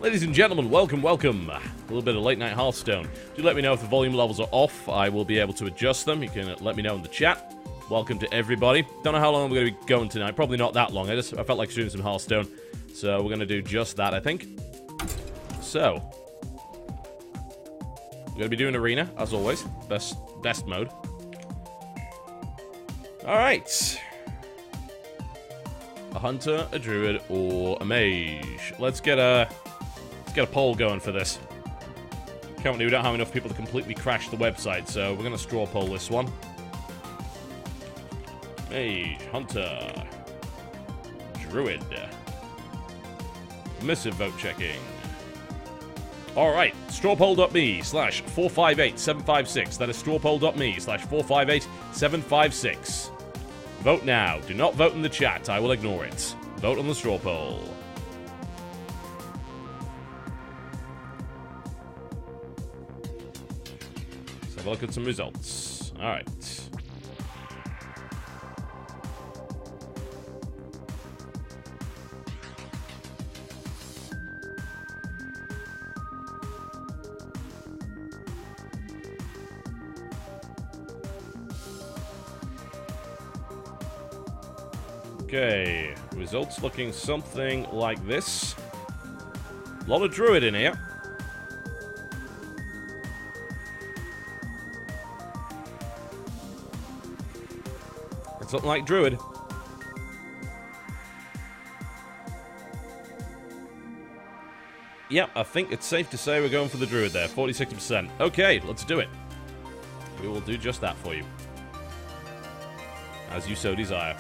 Ladies and gentlemen, welcome. A little bit of late night Hearthstone. Do let me know if the volume levels are off. I will be able to adjust them. You can let me know in the chat. Welcome to everybody. Don't know how long we're going to be going tonight. Probably not that long. I felt like doing some Hearthstone. So we're going to do just that, I think. So, we're going to be doing Arena, as always. Best mode. Alright. A Hunter, a Druid, or a Mage. Let's get a poll going for this. Currently, we don't have enough people to completely crash the website, so we're going to straw poll this one. Mage, Hunter, Druid. Missive vote checking. Alright, strawpoll.me/458756. That is strawpoll.me/458756. Vote now. Do not vote in the chat. I will ignore it. Vote on the straw poll. Let's have a look at some results. Alright. Okay, results looking something like this. A lot of Druid in here. It's something like Druid. Yep, I think it's safe to say we're going for the Druid there. 46%. Okay, let's do it. We will do just that for you. As you so desire.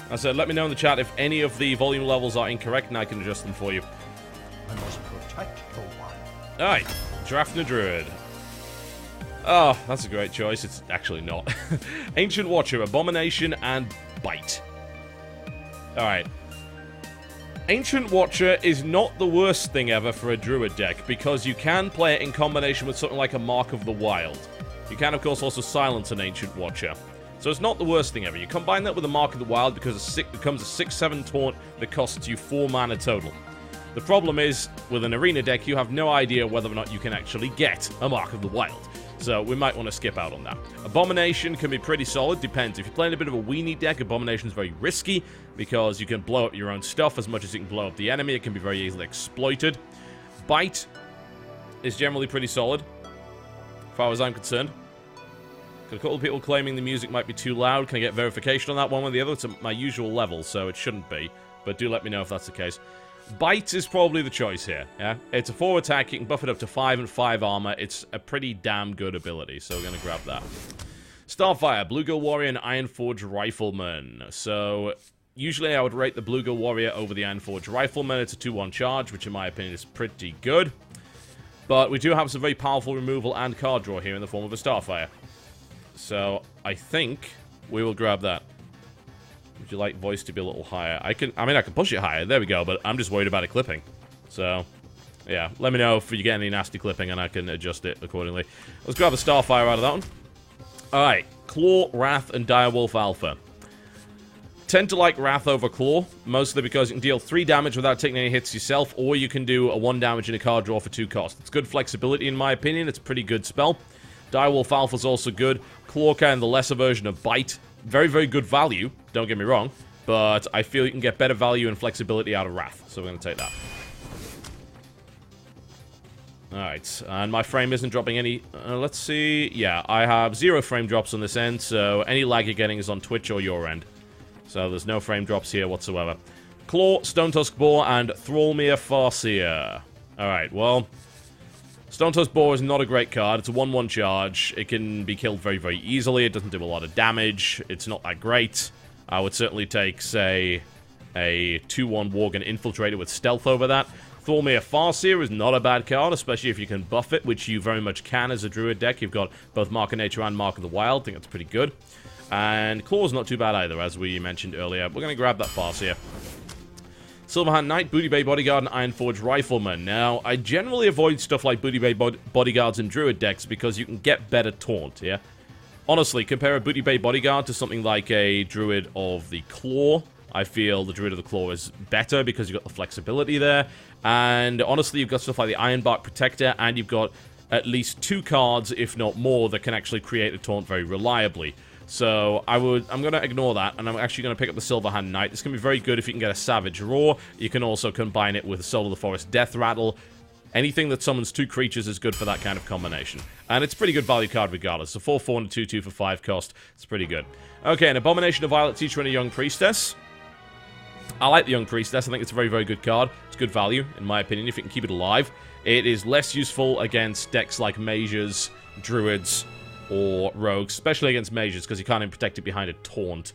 I said, let me know in the chat if any of the volume levels are incorrect, and I can adjust them for you. I must protect no one. Alright, drafting a Druid. Oh, that's a great choice. It's actually not. Ancient Watcher, Abomination, and Bite. Alright. Ancient Watcher is not the worst thing ever for a Druid deck, because you can play it in combination with something like a Mark of the Wild. You can, of course, also silence an Ancient Watcher. So it's not the worst thing ever. You combine that with a Mark of the Wild because it becomes a 6/7 taunt that costs you 4 mana total. The problem is, with an Arena deck, you have no idea whether or not you can actually get a Mark of the Wild. So we might want to skip out on that. Abomination can be pretty solid, depends. If you're playing a bit of a weenie deck, Abomination is very risky because you can blow up your own stuff as much as you can blow up the enemy. It can be very easily exploited. Bite is generally pretty solid, as far as I'm concerned. Got a couple of people claiming the music might be too loud. Can I get verification on that one or the other? It's at my usual level, so it shouldn't be. But do let me know if that's the case. Bite is probably the choice here, yeah? It's a 4 attack. You can buff it up to 5 and 5 armor. It's a pretty damn good ability, so we're going to grab that. Starfire, Bluegill Warrior, and Ironforge Rifleman. So, usually I would rate the Bluegill Warrior over the Ironforge Rifleman. It's a 2-1 charge, which in my opinion is pretty good. But we do have some very powerful removal and card draw here in the form of a Starfire. So, I think we will grab that. Would you like voice to be a little higher? I can push it higher. There we go, but I'm just worried about it clipping. So, yeah. Let me know if you get any nasty clipping and I can adjust it accordingly. Let's grab the Starfire out of that one. Alright. Claw, Wrath, and Direwolf Alpha. Tend to like Wrath over Claw, mostly because you can deal 3 damage without taking any hits yourself, or you can do a 1 damage in a card draw for 2 cost. It's good flexibility in my opinion. It's a pretty good spell. Direwolf Alpha is also good. Claw, kind of the lesser version of Bite. Very, very good value, don't get me wrong, but I feel you can get better value and flexibility out of Wrath, so we're going to take that. Alright, and my frame isn't dropping any... let's see... Yeah, I have 0 frame drops on this end, so any lag you're getting is on Twitch or your end. So there's no frame drops here whatsoever. Claw, Stone Tusk Boar, and Thrallmere Farseer. Alright, well... Stone Tusk Boar is not a great card. It's a 1-1 charge. It can be killed very, very easily. It doesn't do a lot of damage. It's not that great. I would certainly take, say, a 2-1 Worgen Infiltrator with Stealth over that. Thrallmere Farseer is not a bad card, especially if you can buff it, which you very much can as a Druid deck. You've got both Mark of Nature and Mark of the Wild. I think that's pretty good. And Claw's not too bad either, as we mentioned earlier. We're going to grab that Farseer. Silverhand Knight, Booty Bay Bodyguard, and Ironforge Rifleman. Now, I generally avoid stuff like Booty Bay Bodyguards and Druid decks because you can get better taunt, yeah? Honestly, compare a Booty Bay Bodyguard to something like a Druid of the Claw. I feel the Druid of the Claw is better because you've got the flexibility there. And honestly, you've got stuff like the Ironbark Protector, and you've got at least 2 cards, if not more, that can actually create a taunt very reliably. So I'm going to ignore that, and I'm actually going to pick up the Silverhand Knight. This can be very good if you can get a Savage Roar. You can also combine it with Soul of the Forest Death Rattle. Anything that summons 2 creatures is good for that kind of combination. And it's a pretty good value card regardless. So 4/4 and a 2/2 for 5 cost. It's pretty good. Okay, an Abomination of Violet Teacher and a Young Priestess. I like the Young Priestess. I think it's a very, very good card. It's good value, in my opinion, if you can keep it alive. It is less useful against decks like Mages, Druids, or Rogues, especially against Mages, because you can't even protect it behind a Taunt.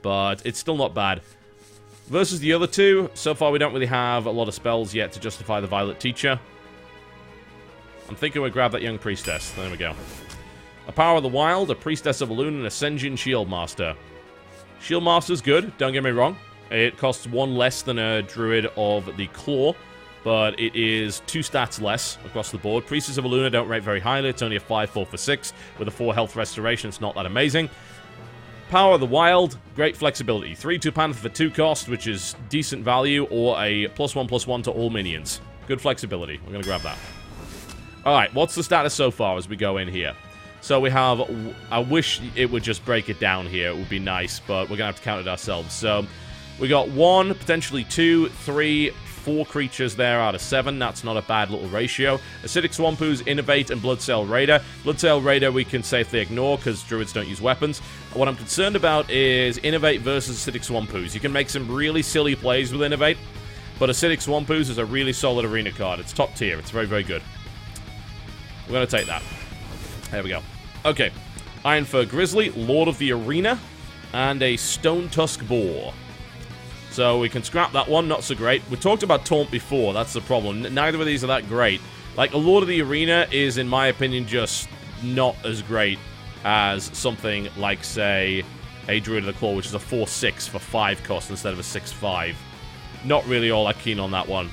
But it's still not bad. Versus the other 2, so far we don't really have a lot of spells yet to justify the Violet Teacher. I'm thinking we'll grab that Young Priestess. There we go. A Power of the Wild, a Priestess of Elune, and a Sen'jin Shieldmaster. Shieldmaster's good, don't get me wrong. It costs 1 less than a Druid of the Claw, but it is 2 stats less across the board. Priestess of Elune don't rate very highly. It's only a 5/4 for 6 with a 4 health restoration. It's not that amazing. Power of the Wild, great flexibility. 3/2 Panther for 2 cost, which is decent value, or a +1/+1 to all minions. Good flexibility. We're going to grab that. Alright, what's the status so far as we go in here? So we have... I wish it would just break it down here. It would be nice, but we're going to have to count it ourselves. So we got 1, potentially 2, 3... 4 creatures there out of 7. That's not a bad little ratio. Acidic Swampoo's, Innovate, and Bloodsail Raider. Bloodsail Raider we can safely ignore because Druids don't use weapons. What I'm concerned about is Innovate versus Acidic Swampoo's. You can make some really silly plays with Innovate, but Acidic Swampoo's is a really solid arena card. It's top tier. It's very, very good. We're going to take that. There we go. Okay. Ironfur Grizzly, Lord of the Arena, and a Stone Tusk Boar. So we can scrap that one, not so great. We talked about Taunt before, that's the problem. Neither of these are that great. Like, a Lord of the Arena is, in my opinion, just not as great as something like, say, a Druid of the Claw, which is a 4/6 for 5 cost instead of a 6/5. Not really all that keen on that one.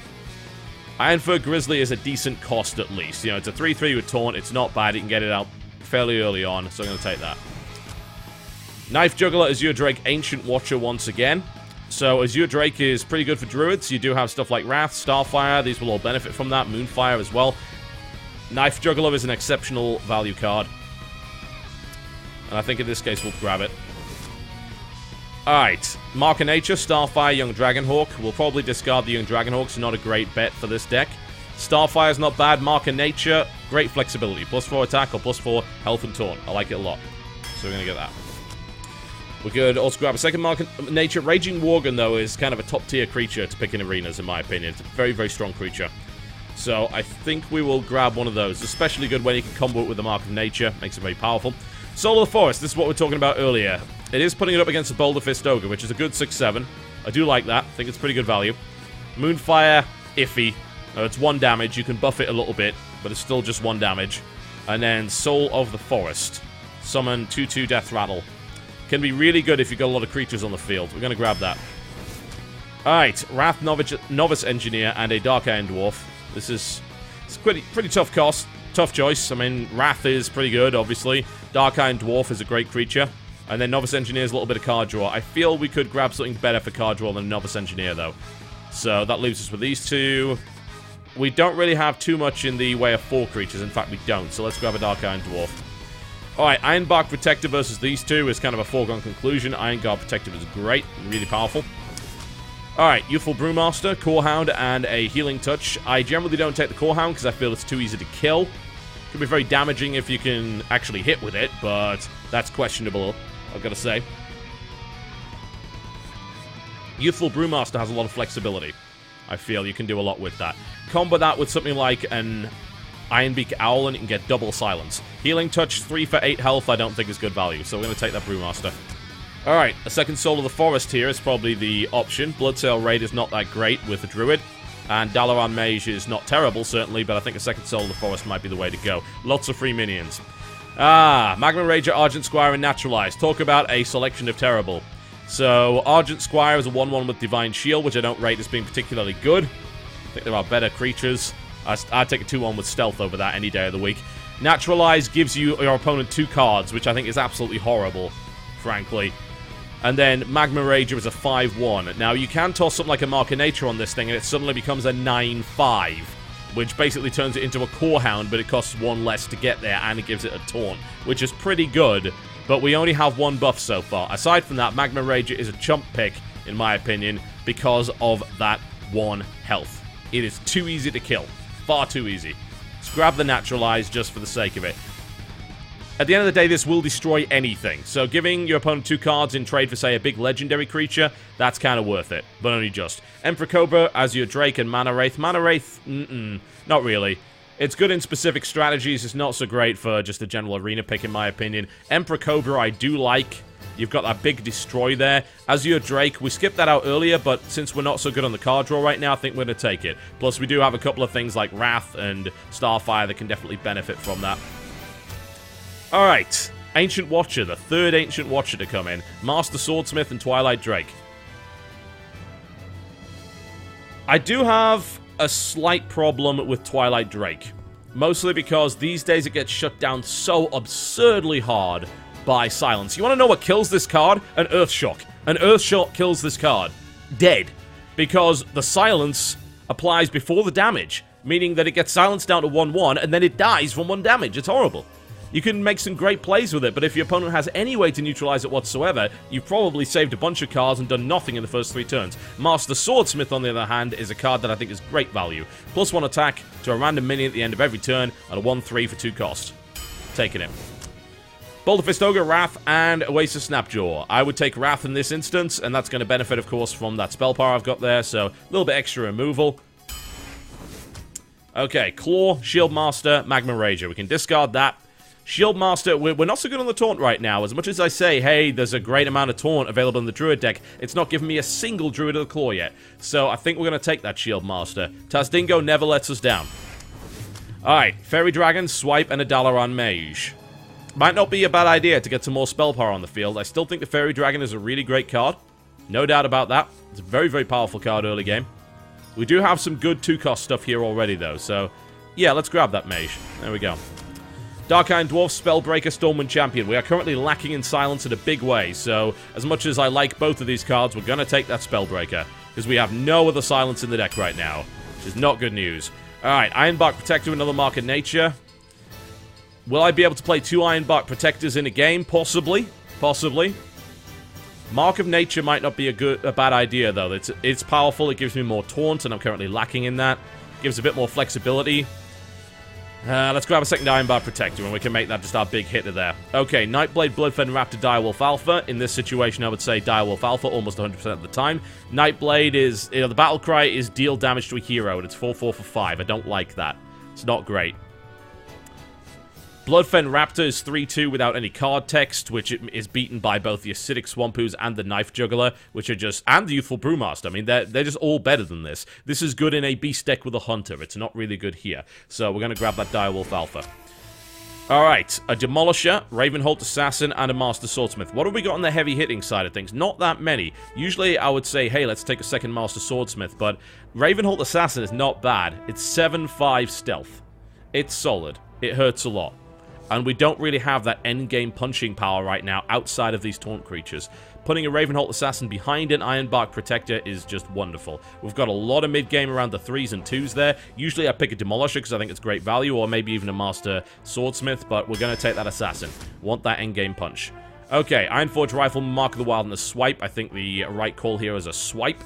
Ironfur Grizzly is a decent cost, at least. You know, it's a 3/3 with Taunt. It's not bad. You can get it out fairly early on, so I'm going to take that. Knife Juggler, Azure Drake, Ancient Watcher once again. So Azure Drake is pretty good for Druids. You do have stuff like Wrath, Starfire. These will all benefit from that. Moonfire as well. Knife Juggler is an exceptional value card. And I think in this case we'll grab it. Alright. Mark of Nature, Starfire, Young Dragonhawk. We'll probably discard the Young Dragonhawk. It's not a great bet for this deck. Starfire's not bad. Mark of Nature, great flexibility. +4 attack or +4 health and taunt. I like it a lot. So we're going to get that. We could also grab a second Mark of Nature. Raging Worgen, though, is kind of a top-tier creature to pick in arenas, in my opinion. It's a very, very strong creature. So I think we will grab one of those. Especially good when you can combo it with the Mark of Nature. Makes it very powerful. Soul of the Forest. This is what we were talking about earlier. It is putting it up against the Boulder Fist Ogre, which is a good 6/7. I do like that. I think it's pretty good value. Moonfire, iffy. It's 1 damage. You can buff it a little bit, but it's still just 1 damage. And then Soul of the Forest. Summon 2/2 Death Rattle. Can be really good if you've got a lot of creatures on the field. We're going to grab that. Alright, Wrath Novice Engineer and a Dark Iron Dwarf. This is pretty tough cost. Tough choice. I mean, Wrath is pretty good, obviously. Dark Iron Dwarf is a great creature. And then Novice Engineer is a little bit of card draw. I feel we could grab something better for card draw than Novice Engineer, though. So that leaves us with these 2. We don't really have too much in the way of 4 creatures. In fact, we don't. So let's grab a Dark Iron Dwarf. Alright, Ironbark Protector versus these 2 is kind of a foregone conclusion. Ironguard Protector is great, really powerful. Alright, Youthful Brewmaster, Corehound, and a Healing Touch. I generally don't take the Corehound because I feel it's too easy to kill. Could be very damaging if you can actually hit with it, but that's questionable, I've got to say. Youthful Brewmaster has a lot of flexibility. I feel you can do a lot with that. Combo that with something like an Ironbeak Owl and you can get double silence. Healing Touch, 3 for 8 health, I don't think is good value, so we're going to take that Brewmaster. Alright, a second Soul of the Forest here is probably the option. Bloodsail Raid is not that great with the Druid. And Dalaran Mage is not terrible, certainly, but I think a second Soul of the Forest might be the way to go. Lots of free minions. Magma Rager, Argent Squire, and Naturalized. Talk about a selection of terrible. So, Argent Squire is a 1/1 with Divine Shield, which I don't rate as being particularly good. I think there are better creatures. I'd take a 2/1 with Stealth over that any day of the week. Naturalize gives you your opponent 2 cards, which I think is absolutely horrible, frankly. And then Magma Rager is a 5-1. Now, you can toss something like a Mark of Nature on this thing, and it suddenly becomes a 9-5, which basically turns it into a Core Hound, but it costs 1 less to get there, and it gives it a taunt, which is pretty good, but we only have 1 buff so far. Aside from that, Magma Rager is a chump pick, in my opinion, because of that 1 health. It is too easy to kill. Far too easy. Let's grab the Naturalize just for the sake of it. At the end of the day, this will destroy anything. So giving your opponent 2 cards in trade for, say, a big legendary creature, that's kind of worth it, but only just. Emperor Cobra as your Drake and Mana Wraith. Mana Wraith, not really. It's good in specific strategies. It's not so great for just a general arena pick, in my opinion. Emperor Cobra I do like. You've got that big destroy there. As your Drake, we skipped that out earlier, but since we're not so good on the card draw right now, I think we're going to take it. Plus, we do have a couple of things like Wrath and Starfire that can definitely benefit from that. Alright, Ancient Watcher, the 3rd Ancient Watcher to come in. Master Swordsmith and Twilight Drake. I do have a slight problem with Twilight Drake. Mostly because these days it gets shut down so absurdly hard by silence. You want to know what kills this card? An Earthshock. An Earthshock kills this card. Dead. Because the silence applies before the damage. Meaning that it gets silenced down to 1-1 and then it dies from 1 damage. It's horrible. You can make some great plays with it, but if your opponent has any way to neutralize it whatsoever, you've probably saved a bunch of cards and done nothing in the first 3 turns. Master Swordsmith, on the other hand, is a card that I think is great value. +1 attack to a random minion at the end of every turn, and a 1-3 for 2 cost. Taking it. Boulder Fist Ogre, Wrath, and Oasis Snapjaw. I would take Wrath in this instance, and that's going to benefit, of course, from that spell power I've got there, so a little bit extra removal. Okay, Claw, Shield Master, Magma Rager. We can discard that. Shield Master, we're not so good on the taunt right now. As much as I say, hey, there's a great amount of taunt available in the Druid deck, it's not giving me a single Druid of the Claw yet. So I think we're going to take that Shield Master. Tazdingo never lets us down. Alright, Fairy Dragon, Swipe, and a Dalaran Mage. Might not be a bad idea to get some more spell power on the field. I still think the Fairy Dragon is a really great card. No doubt about that. It's a very, very powerful card early game. We do have some good 2-cost stuff here already, though. So, yeah, let's grab that Mage. There we go. Dark Iron Dwarf, Spellbreaker, Stormwind Champion. We are currently lacking in silence in a big way, so as much as I like both of these cards, we're going to take that Spellbreaker, because we have no other silence in the deck right now, which is not good news. Alright, Ironbark Protector, another Mark of Nature. Will I be able to play 2 Ironbark Protectors in a game? Possibly. Possibly. Mark of Nature might not be a bad idea, though. It's powerful, it gives me more taunt, and I'm currently lacking in that. Gives a bit more flexibility. Let's grab a second Ironbark Protector, and we can make that just our big hitter there. Okay, Nightblade, Bloodfen, Raptor, Direwolf Alpha. In this situation, I would say Direwolf Alpha almost 100% of the time. Nightblade is, the battle cry is deal damage to a hero, and it's 4-4 for 5. I don't like that. It's not great. Bloodfen Raptor is 3-2 without any card text, which is beaten by both the Acidic Swampoos and the Knife Juggler, which are just... and the Youthful Brewmaster. I mean, they're just all better than this. This is good in a beast deck with a Hunter. It's not really good here. So we're going to grab that Direwolf Alpha. Alright, a Demolisher, Ravenholt Assassin, and a Master Swordsmith. What have we got on the heavy hitting side of things? Not that many. Usually I would say, hey, let's take a second Master Swordsmith, but Ravenholt Assassin is not bad. It's 7-5 stealth. It's solid. It hurts a lot. And we don't really have that endgame punching power right now outside of these taunt creatures. Putting a Ravenholt Assassin behind an Ironbark Protector is just wonderful. We've got a lot of mid-game around the 3s and 2s there. Usually I pick a Demolisher because I think it's great value, or maybe even a Master Swordsmith, but we're going to take that Assassin. Want that endgame punch. Okay, Ironforge Rifle, Mark of the Wild, and a Swipe. I think the right call here is a Swipe.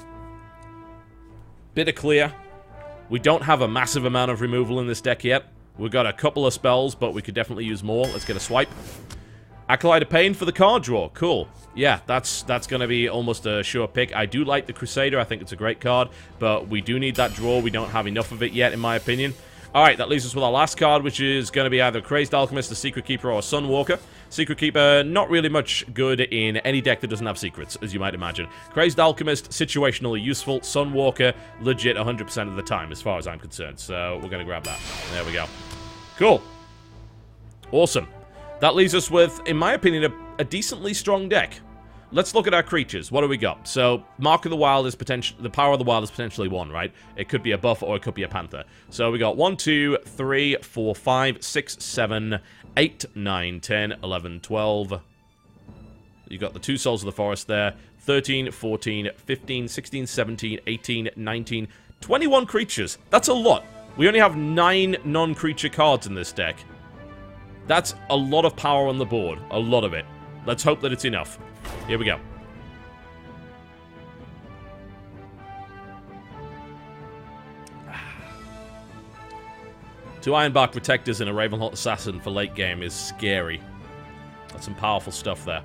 Bit of clear. We don't have a massive amount of removal in this deck yet. We've got a couple of spells, but we could definitely use more. Let's get a Swipe. Acolyte of Pain for the card draw. Cool. Yeah, that's going to be almost a sure pick. I do like the Crusader. I think it's a great card, but we do need that draw. We don't have enough of it yet, in my opinion. Alright, that leaves us with our last card, which is going to be either Crazed Alchemist, a Secret Keeper, or a Sunwalker. Secret Keeper, not really much good in any deck that doesn't have secrets, as you might imagine. Crazed Alchemist, situationally useful. Sunwalker, legit 100% of the time, as far as I'm concerned. So, we're going to grab that. There we go. Cool. Awesome. That leaves us with, in my opinion, a decently strong deck. Let's look at our creatures. What do we got? So, Mark of the Wild is potentially... the Power of the Wild is potentially 1, right? It could be a buff or it could be a panther. So, we got 1, 2, 3, 4, 5, 6, 7, 8, 9, 10, 11, 12... You got the 2 Souls of the Forest there. 13, 14, 15, 16, 17, 18, 19, 21 creatures. That's a lot. We only have 9 non-creature cards in this deck. That's a lot of power on the board. A lot of it. Let's hope that it's enough. Here we go. Two Ironbark Protectors and a Ravenloft Assassin for late game is scary. That's some powerful stuff there.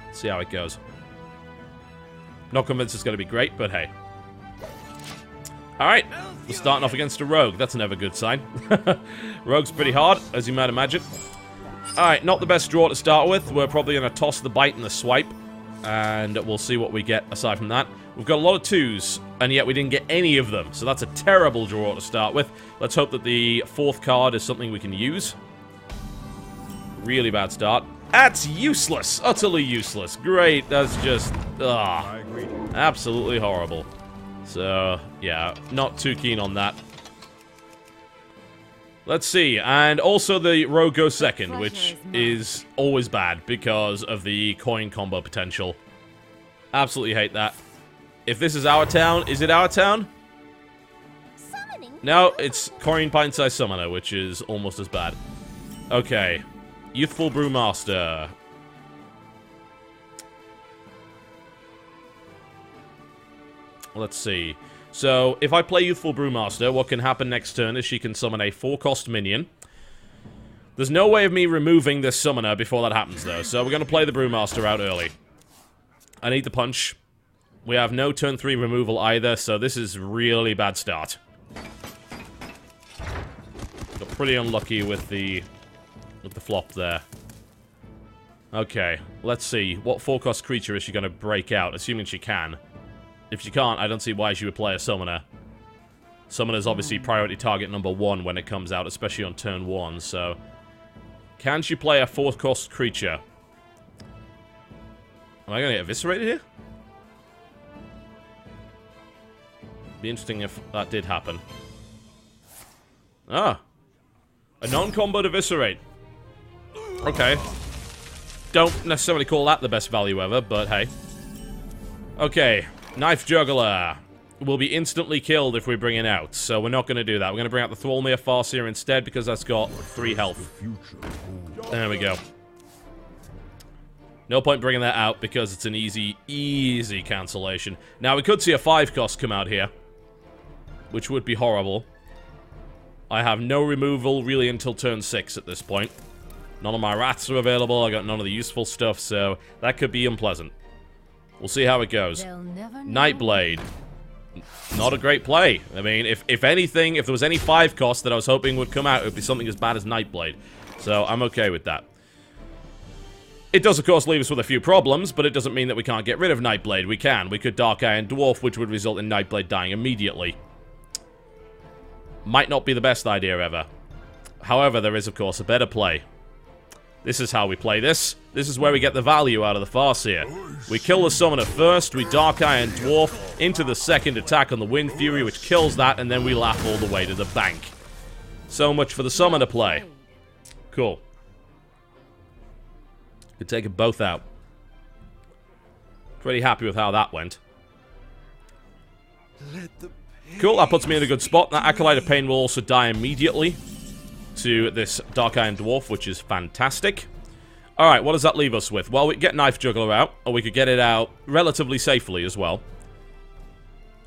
Let's see how it goes. Not convinced it's going to be great, but hey. Alright, we're starting off against a Rogue. That's never a good sign. Rogue's pretty hard, as you might imagine. Alright, not the best draw to start with. We're probably going to toss the bite and the swipe. And we'll see what we get aside from that. We've got a lot of 2s, and yet we didn't get any of them. So that's a terrible draw to start with. Let's hope that the 4th card is something we can use. Really bad start. That's useless. Utterly useless. Great. That's just... absolutely horrible. So, yeah, not too keen on that. Let's see. And also the Rogue goes second, which is always bad because of the coin combo potential. Absolutely hate that. If this is our town, is it our town? No, it's Coin Pint-Sized Summoner, which is almost as bad. Okay. Youthful Brewmaster. Let's see. So, if I play Youthful Brewmaster, what can happen next turn is she can summon a 4-cost minion. There's no way of me removing this summoner before that happens, though, so we're going to play the Brewmaster out early. I need the punch. We have no turn 3 removal either, so this is really bad start. Got pretty unlucky with the flop there. Okay, let's see. What 4-cost creature is she going to break out, assuming she can? If she can't, I don't see why she would play a Summoner. Summoner's obviously priority target number 1 when it comes out, especially on turn 1, so... Can she play a 4th-cost creature? Am I going to get eviscerated here? Be interesting if that did happen. Ah! A non-comboed eviscerate. Okay. Don't necessarily call that the best value ever, but hey. Okay. Knife Juggler will be instantly killed if we bring it out, so we're not going to do that. We're going to bring out the Thrallmere Farseer instead, because that's got 3 health. There we go. No point bringing that out, because it's an easy cancellation. Now, we could see a 5-cost come out here, which would be horrible. I have no removal, really, until turn 6 at this point. None of my rats are available, I got none of the useful stuff, so that could be unpleasant. We'll see how it goes. Nightblade. Not a great play. I mean, if anything, if there was any 5-cost that I was hoping would come out, it would be something as bad as Nightblade. So, I'm okay with that. It does, of course, leave us with a few problems, but it doesn't mean that we can't get rid of Nightblade. We can. We could Dark Iron Dwarf, which would result in Nightblade dying immediately. Might not be the best idea ever. However, there is, of course, a better play. This is how we play this. This is where we get the value out of the Farseer. We kill the Summoner first, we Dark Iron Dwarf into the second attack on the Wind Fury, which kills that, and then we laugh all the way to the bank. So much for the Summoner play. Cool. Could take them both out. Pretty happy with how that went. Cool, that puts me in a good spot. That Acolyte of Pain will also die immediately to this Dark Iron Dwarf, which is fantastic. Alright, what does that leave us with? Well, we could get Knife Juggler out, or we could get it out relatively safely as well.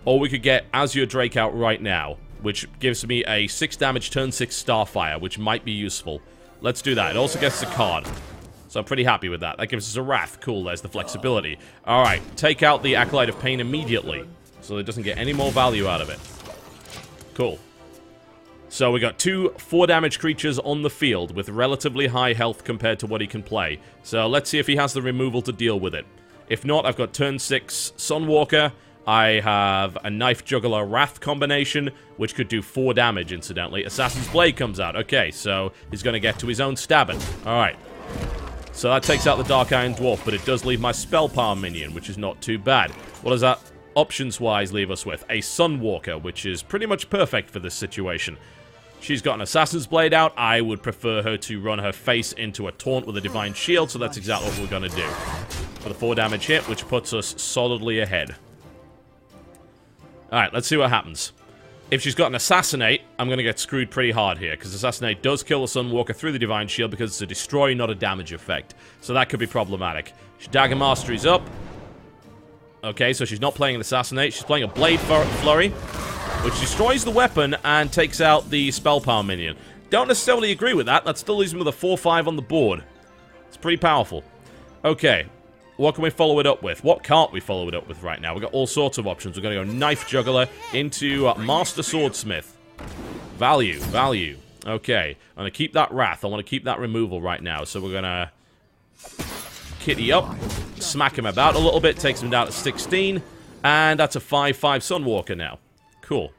Or we could get Azure Drake out right now, which gives me a 6 damage turn 6 Starfire, which might be useful. Let's do that. It also gets a card. So I'm pretty happy with that. That gives us a Wrath. Cool, there's the flexibility. Alright, take out the Acolyte of Pain immediately, so it doesn't get any more value out of it. Cool. So we got 2 4-damage creatures on the field with relatively high health compared to what he can play. So let's see if he has the removal to deal with it. If not, I've got turn 6 Sunwalker. I have a Knife Juggler Wrath combination, which could do 4 damage, incidentally. Assassin's Blade comes out. Okay, so he's going to get to his own stabbing. Alright. So that takes out the Dark Iron Dwarf, but it does leave my Spell Power minion, which is not too bad. What does that, options-wise, leave us with? A Sunwalker, which is pretty much perfect for this situation. She's got an Assassin's Blade out. I would prefer her to run her face into a Taunt with a Divine Shield, so that's exactly what we're going to do. for the 4 damage hit, which puts us solidly ahead. Alright, let's see what happens. If she's got an Assassinate, I'm going to get screwed pretty hard here, because Assassinate does kill the Sunwalker through the Divine Shield because it's a destroy, not a damage effect. So that could be problematic. Dagger Mastery's up. Okay, so she's not playing an Assassinate, she's playing a Blade Flurry, which destroys the weapon and takes out the Spell Power minion. Don't necessarily agree with that, that still leaves me with a 4-5 on the board. It's pretty powerful. Okay, what can we follow it up with? What can't we follow it up with right now? We've got all sorts of options. We're going to go Knife Juggler into Master Swordsmith. Value, value. Okay, I'm going to keep that Wrath. I want to keep that removal right now. So we're going to kitty up, smack him about a little bit, takes him down to 16, and that's a 5-5 Sunwalker now. Cool.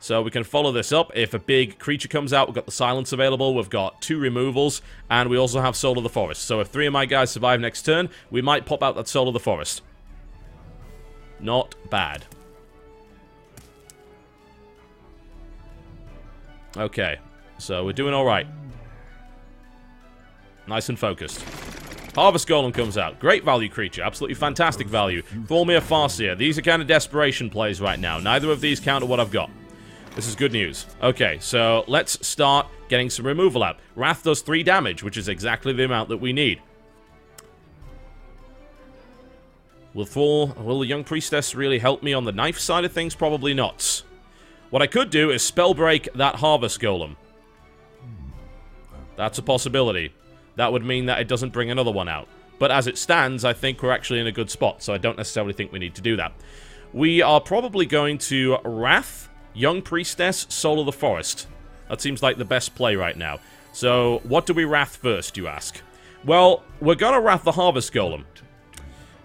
So we can follow this up. If a big creature comes out, we've got the Silence available, we've got 2 removals, and we also have Soul of the Forest. So if 3 of my guys survive next turn, we might pop out that Soul of the Forest. Not bad. Okay, so we're doing alright. Nice and focused. Harvest Golem comes out. Great value creature. Absolutely fantastic value. Thormir Farseer. These are kind of desperation plays right now. Neither of these counter what I've got. This is good news. Okay, so let's start getting some removal out. Wrath does 3 damage, which is exactly the amount that we need. Will the Young Priestess really help me on the knife side of things? Probably not. What I could do is Spellbreak that Harvest Golem. That's a possibility. That would mean that it doesn't bring another one out. But as it stands, I think we're actually in a good spot, so I don't necessarily think we need to do that. We are probably going to Wrath, Young Priestess, Soul of the Forest. That seems like the best play right now. So, what do we Wrath first, you ask? Well, we're gonna Wrath the Harvest Golem.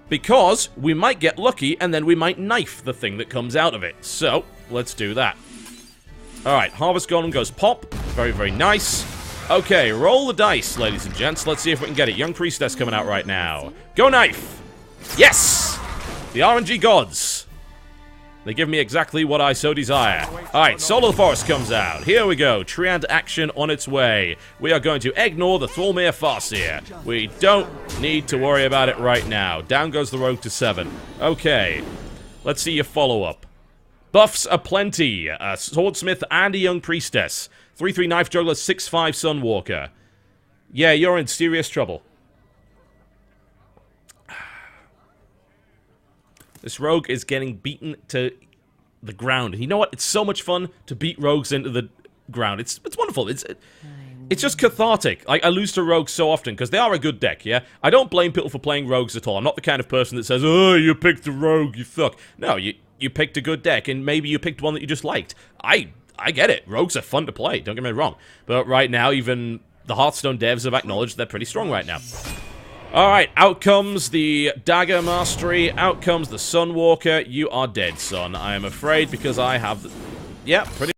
Because we might get lucky, and then we might knife the thing that comes out of it. So, let's do that. Alright, Harvest Golem goes pop. Very, very nice. Okay, roll the dice, ladies and gents. Let's see if we can get it. Young Priestess coming out right now. Go knife! Yes! The RNG gods. They give me exactly what I so desire. Alright, Soul of the Forest comes out. Here we go. Treant action on its way. We are going to ignore the Thormir Farseer. We don't need to worry about it right now. Down goes the rogue to 7. Okay. Let's see your follow-up. Buffs aplenty. A Swordsmith and a Young Priestess. 3-3 Knife Juggler, 6-5 Sunwalker. Yeah, you're in serious trouble. This rogue is getting beaten to the ground. And you know what? It's so much fun to beat rogues into the ground. It's wonderful. It's just cathartic. Like, I lose to rogues so often, because they are a good deck, yeah? I don't blame people for playing rogues at all. I'm not the kind of person that says, oh, you picked a rogue, you fuck. No, you picked a good deck, and maybe you picked one that you just liked. I get it. Rogues are fun to play, don't get me wrong. But right now, even the Hearthstone devs have acknowledged they're pretty strong right now. Alright, out comes the Dagger Mastery, out comes the Sunwalker. You are dead, son. I am afraid, because I have... Yeah, pretty